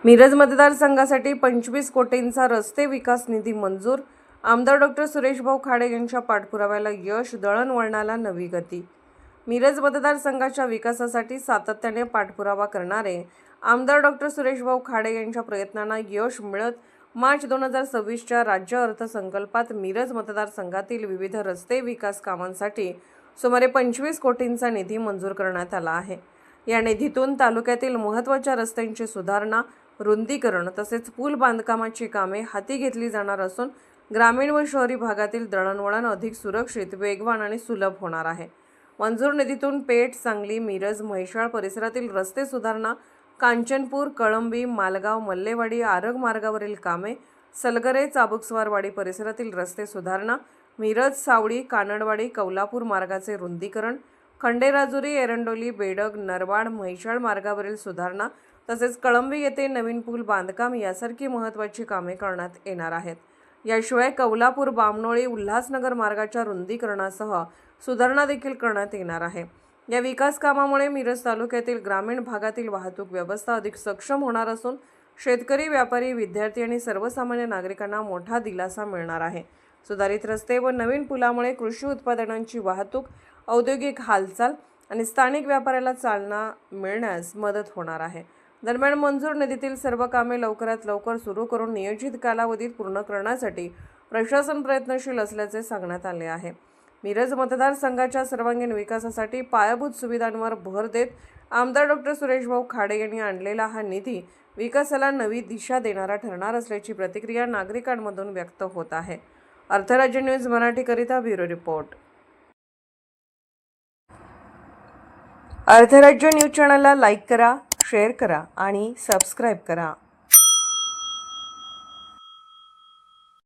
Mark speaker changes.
Speaker 1: मिरज मतदारसंघासाठी 25 कोटींचा रस्ते विकास निधी मंजूर। आमदार डॉक्टर सुरेशभाऊ खाडे यांच्या पाठपुराव्याला यश, दळणवळणाला नवी गती। मिरज मतदारसंघाच्या विकासासाठी सातत्याने पाठपुरावा करणारे आमदार डॉक्टर सुरेशभाऊ खाडे यांच्या प्रयत्नांना यश मिळत मार्च 2026च्या राज्य अर्थसंकल्पात मिरज मतदारसंघातील विविध रस्ते विकास कामांसाठी सुमारे 25 कोटींचा निधी मंजूर करण्यात आला आहे। या निधीतून तालुक्यातील महत्त्वाच्या रस्त्यांची सुधारणा, रुंदीकरण तसेच पूल बांधकामाची कामे हाती घेतली जाणार असून ग्रामीण व शहरी भागातील दळणवळण अधिक सुरक्षित, वेगवान आणि सुलभ होणार आहे। मंजूर निधीतून पेठ, सांगली, मिरज, म्हैसाळ परिसरातील रस्ते सुधारणा, कांचनपूर, कळंबी, मालगाव, मल्लेवाडी, आरग मार्गावरील कामे, सलगरे, चाबुकस्वारवाडी परिसरातील रस्ते सुधारणा, मिरज, सावडी, कानडवाडी, कौलापूर मार्गाचे रुंदीकरण, खंडेराजुरी, एरंडोली, बेडग, नरवाड, म्हैसाळ मार्गावरील सुधारणा तसेच कळंबी येथे नवीन पूल बांधकाम यासारखी महत्त्वाची कामे करण्यात येणार आहेत। याशिवाय कौलापूर, बामणोळी, उल्हासनगर मार्गाच्या रुंदीकरणासह सुधारणा देखील करण्यात येणार आहे। या विकास कामामुळे मिरज तालुक्यातील ग्रामीण भागातील वाहतूक व्यवस्था अधिक सक्षम होणार असून शेतकरी, व्यापारी, विद्यार्थी आणि सर्वसामान्य नागरिकांना मोठा दिलासा मिळणार आहे। सुधारित रस्ते व नवीन पुलामुळे कृषी उत्पादनांची वाहतूक, औद्योगिक हालचाल आणि स्थानिक व्यापाराला चालना मिळण्यास मदत होणार आहे। दरम्यान मंजूर निधीतील सर्व कामे लवकरात लवकर सुरू करून नियोजित कालावधीत पूर्ण करण्यासाठी प्रशासन प्रयत्नशील असल्याचे सांगण्यात आले आहे। मिरज मतदारसंघाच्या सर्वांगीण विकासासाठी पायाभूत सुविधांवर भर देत आमदार डॉक्टर सुरेशभाऊ खाडे यांनी आणलेला हा निधी विकासाला नवी दिशा देणारा ठरणार असल्याची प्रतिक्रिया नागरिकांमधून व्यक्त होत आहे। Arthrajya news मराठीकरिता bureau report. Arthrajya news चॅनलला लाईक करा, शेअर करा आणि सबस्क्राईब करा।